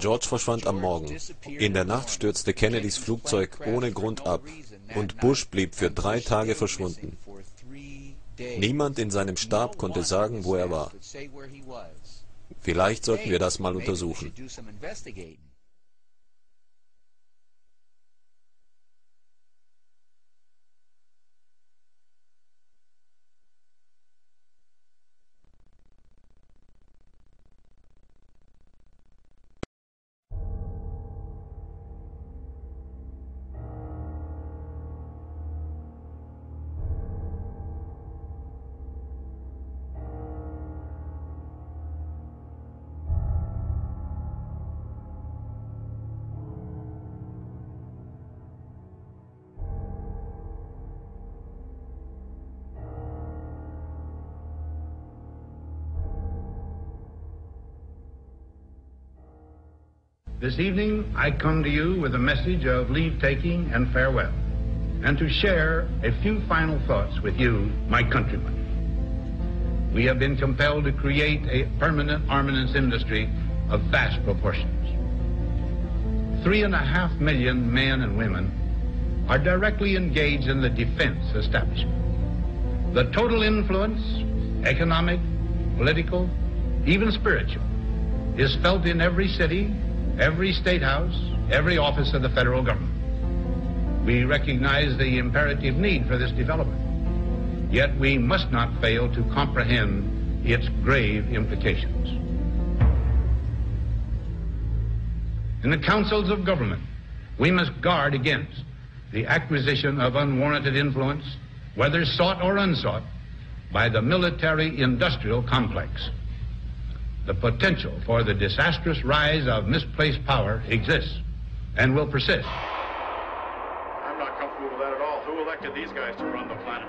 George verschwand am Morgen. In der Nacht stürzte Kennedys Flugzeug ohne Grund ab und Bush blieb für 3 Tage verschwunden. Niemand in seinem Stab konnte sagen, wo er war. Vielleicht sollten wir das mal untersuchen. This evening, I come to you with a message of leave-taking and farewell, and to share a few final thoughts with you, my countrymen. We have been compelled to create a permanent armaments industry of vast proportions. 3.5 million men and women are directly engaged in the defense establishment. The total influence, economic, political, even spiritual, is felt in every city, every state house, every office of the federal government. We recognize the imperative need for this development, yet we must not fail to comprehend its grave implications. In the councils of government, we must guard against the acquisition of unwarranted influence, whether sought or unsought, by the military-industrial complex. The potential for the disastrous rise of misplaced power exists and will persist. I'm not comfortable with that at all. Who elected these guys to run the planet?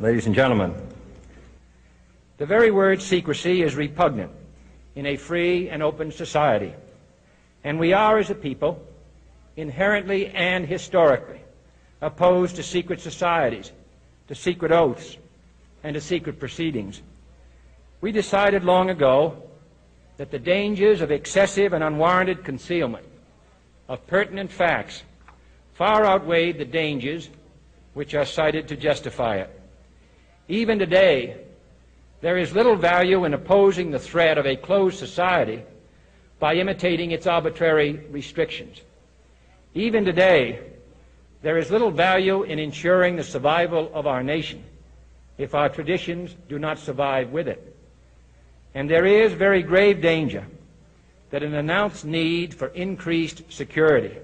Ladies and gentlemen, the very word secrecy is repugnant in a free and open society, and we are, as a people, inherently and historically opposed to secret societies, to secret oaths, and to secret proceedings. We decided long ago that the dangers of excessive and unwarranted concealment of pertinent facts far outweighed the dangers which are cited to justify it. Even today, there is little value in opposing the threat of a closed society by imitating its arbitrary restrictions. Even today, there is little value in ensuring the survival of our nation if our traditions do not survive with it. And there is very grave danger that an announced need for increased security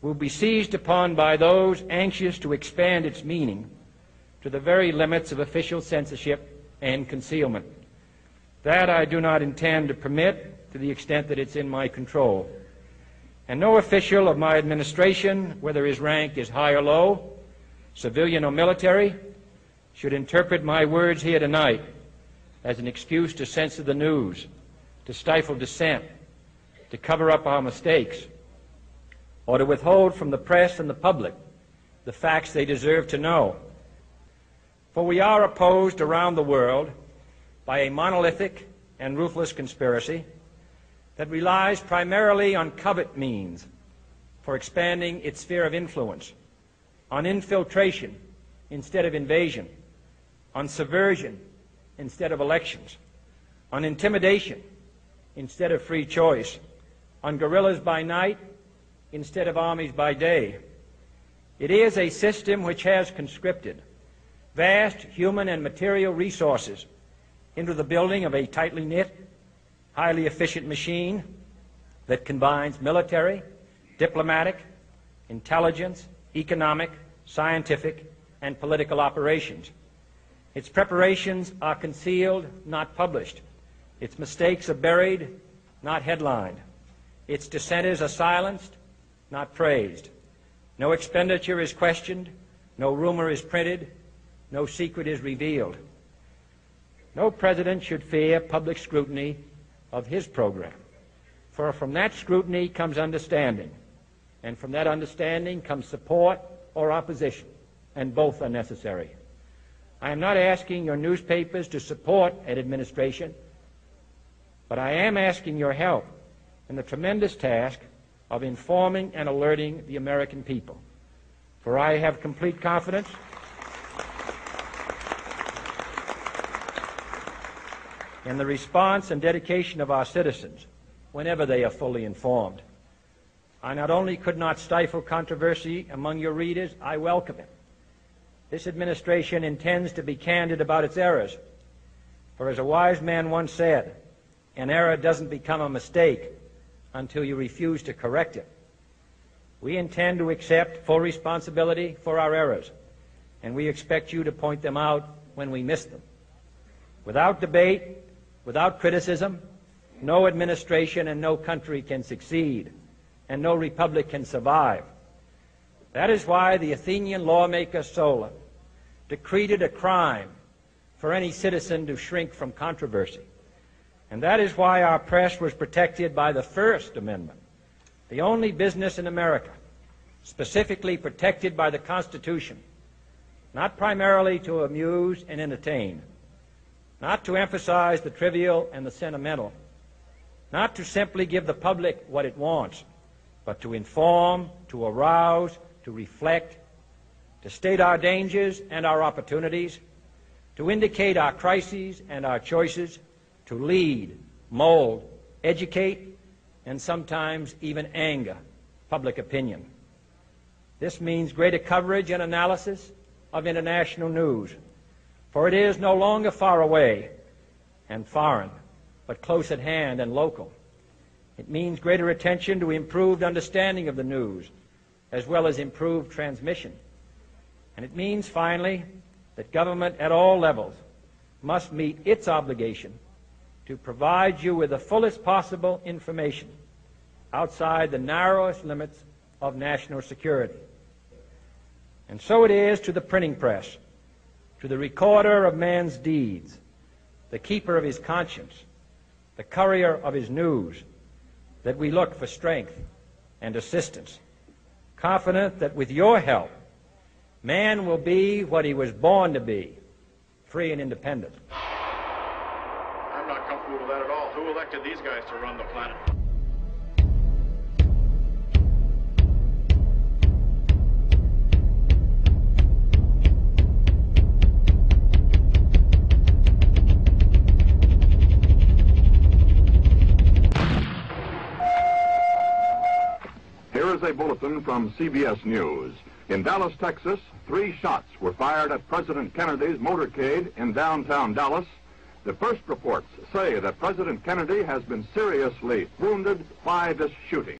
will be seized upon by those anxious to expand its meaning to the very limits of official censorship and concealment. That I do not intend to permit to the extent that it's in my control. And no official of my administration, whether his rank is high or low, civilian or military, should interpret my words here tonight as an excuse to censor the news, to stifle dissent, to cover up our mistakes, or to withhold from the press and the public the facts they deserve to know. For we are opposed around the world by a monolithic and ruthless conspiracy that relies primarily on covert means for expanding its sphere of influence, on infiltration instead of invasion, on subversion instead of elections, on intimidation instead of free choice, on guerrillas by night instead of armies by day. It is a system which has conscripted vast human and material resources into the building of a tightly knit, highly efficient machine that combines military, diplomatic, intelligence, economic, scientific, and political operations. Its preparations are concealed, not published. Its mistakes are buried, not headlined. Its dissenters are silenced, not praised. No expenditure is questioned, no rumor is printed, no secret is revealed. No president should fear public scrutiny of his program, for from that scrutiny comes understanding, and from that understanding comes support or opposition, and both are necessary. I am not asking your newspapers to support an administration, but I am asking your help in the tremendous task of informing and alerting the American people. For I have complete confidence in the response and dedication of our citizens whenever they are fully informed. I not only could not stifle controversy among your readers, I welcome it. This administration intends to be candid about its errors. For as a wise man once said, an error doesn't become a mistake until you refuse to correct it. We intend to accept full responsibility for our errors, and we expect you to point them out when we miss them. Without debate, without criticism, no administration and no country can succeed, and no republic can survive. That is why the Athenian lawmaker Solon decreed it a crime for any citizen to shrink from controversy. And that is why our press was protected by the First Amendment, the only business in America specifically protected by the Constitution, not primarily to amuse and entertain, not to emphasize the trivial and the sentimental, not to simply give the public what it wants, but to inform, to arouse, to reflect, to state our dangers and our opportunities, to indicate our crises and our choices, to lead, mold, educate, and sometimes even anger public opinion. This means greater coverage and analysis of international news, for it is no longer far away and foreign, but close at hand and local. It means greater attention to improved understanding of the news, as well as improved transmission. And it means, finally, that government at all levels must meet its obligation to provide you with the fullest possible information outside the narrowest limits of national security. And so it is to the printing press, to the recorder of man's deeds, the keeper of his conscience, the courier of his news, that we look for strength and assistance, confident that with your help, man will be what he was born to be, free and independent. I'm not comfortable with that at all. Who elected these guys to run the planet? Here is a bulletin from CBS News. In Dallas, Texas, 3 shots were fired at President Kennedy's motorcade in downtown Dallas. The first reports say that President Kennedy has been seriously wounded by this shooting.